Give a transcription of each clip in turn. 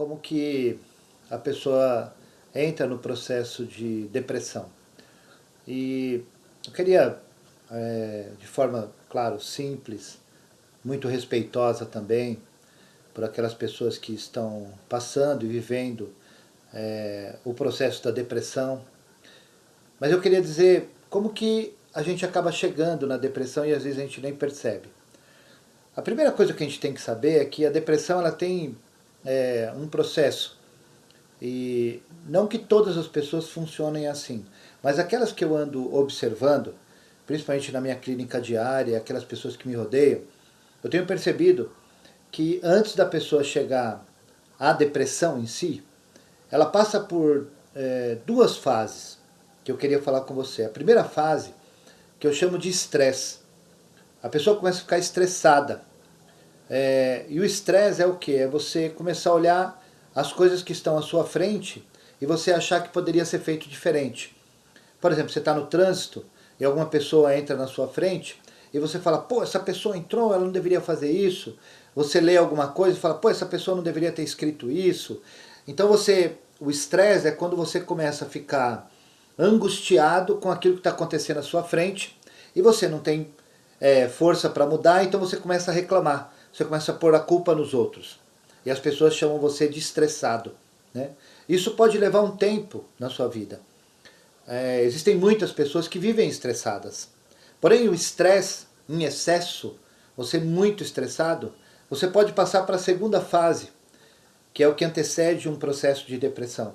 como que a pessoa entra no processo de depressão. E eu queria, de forma, claro, simples, muito respeitosa também, por aquelas pessoas que estão passando e vivendo o processo da depressão. Mas eu queria dizer como que a gente acaba chegando na depressão e às vezes a gente nem percebe. A primeira coisa que a gente tem que saber é que a depressão ela tem um processo. E não que todas as pessoas funcionem assim, mas aquelas que eu ando observando, principalmente na minha clínica diária, aquelas pessoas que me rodeiam, eu tenho percebido que antes da pessoa chegar à depressão em si, ela passa por duas fases que eu queria falar com você. A primeira fase, que eu chamo de estresse. A pessoa começa a ficar estressada. E o estresse é o quê? É você começar a olhar as coisas que estão à sua frente e você achar que poderia ser feito diferente. Por exemplo, você está no trânsito e alguma pessoa entra na sua frente e você fala, pô, essa pessoa entrou, ela não deveria fazer isso. Você lê alguma coisa e fala, pô, essa pessoa não deveria ter escrito isso. Então o estresse é quando você começa a ficar angustiado com aquilo que está acontecendo à sua frente e você não tem força para mudar, então você começa a reclamar. Você começa a pôr a culpa nos outros. E as pessoas chamam você de estressado. Né? Isso pode levar um tempo na sua vida. Existem muitas pessoas que vivem estressadas. Porém, o estresse em excesso, você muito estressado, você pode passar para a segunda fase, que é o que antecede um processo de depressão,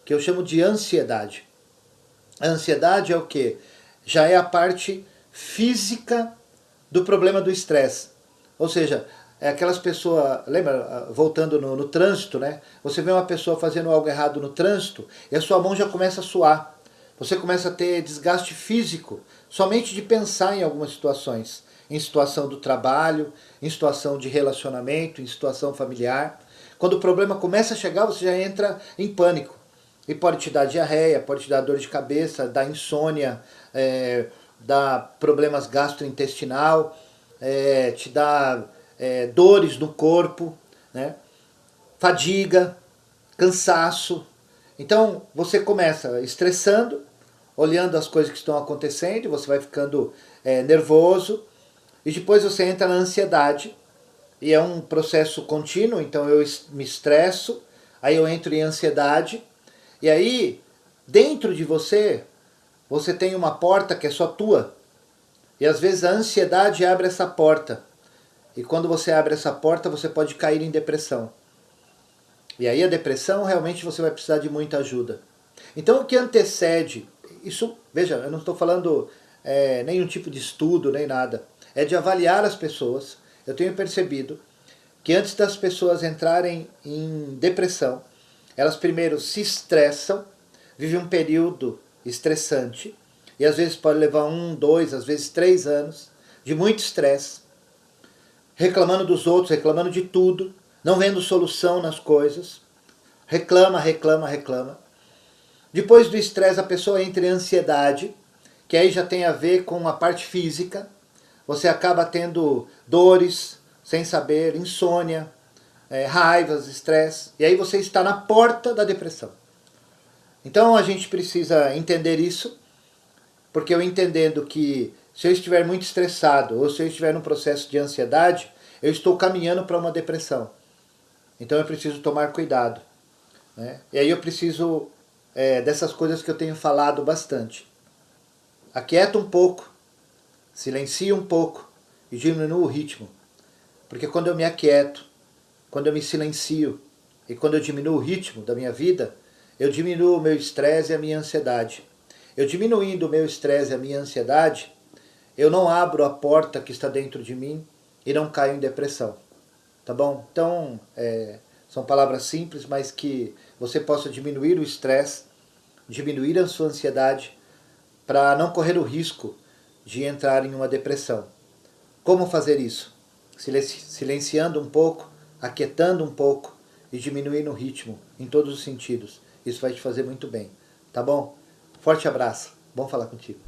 que eu chamo de ansiedade. A ansiedade é o quê? Já é a parte física do problema do estresse. Ou seja, aquelas pessoas, lembra, voltando no trânsito, né? Você vê uma pessoa fazendo algo errado no trânsito e a sua mão já começa a suar. Você começa a ter desgaste físico somente de pensar em algumas situações. Em situação do trabalho, em situação de relacionamento, em situação familiar. Quando o problema começa a chegar, você já entra em pânico. E pode te dar diarreia, pode te dar dor de cabeça, dar insônia, dar problemas gastrointestinal, te dar dores no corpo, né? Fadiga, cansaço. Então você começa estressando, olhando as coisas que estão acontecendo, você vai ficando nervoso, e depois você entra na ansiedade, e é um processo contínuo, então eu me estresso, aí eu entro em ansiedade, e aí dentro de você, você tem uma porta que é só tua, e às vezes a ansiedade abre essa porta. E quando você abre essa porta, você pode cair em depressão. E aí a depressão, realmente você vai precisar de muita ajuda. Então o que antecede, isso, veja, eu não estou falando nenhum tipo de estudo, nem nada. É de avaliar as pessoas. Eu tenho percebido que antes das pessoas entrarem em depressão, elas primeiro se estressam, vivem um período estressante, e às vezes pode levar 1, 2, às vezes 3 anos, de muito estresse, reclamando dos outros, reclamando de tudo, não vendo solução nas coisas, reclama, reclama, reclama. Depois do estresse a pessoa entra em ansiedade, que aí já tem a ver com a parte física, você acaba tendo dores, sem saber, insônia, raivas, estresse, e aí você está na porta da depressão. Então a gente precisa entender isso, porque eu entendendo que se eu estiver muito estressado ou se eu estiver num processo de ansiedade, eu estou caminhando para uma depressão. Então eu preciso tomar cuidado. Né? E aí eu preciso dessas coisas que eu tenho falado bastante. Aquieta um pouco, silencia um pouco e diminua o ritmo. Porque quando eu me aquieto, quando eu me silencio e quando eu diminuo o ritmo da minha vida, eu diminuo o meu estresse e a minha ansiedade. Eu diminuindo o meu estresse e a minha ansiedade, eu não abro a porta que está dentro de mim e não caio em depressão. Tá bom? Então, são palavras simples, mas que você possa diminuir o estresse, diminuir a sua ansiedade, para não correr o risco de entrar em uma depressão. Como fazer isso? Silenciando um pouco, aquietando um pouco e diminuindo o ritmo em todos os sentidos. Isso vai te fazer muito bem. Tá bom? Forte abraço. Bom falar contigo.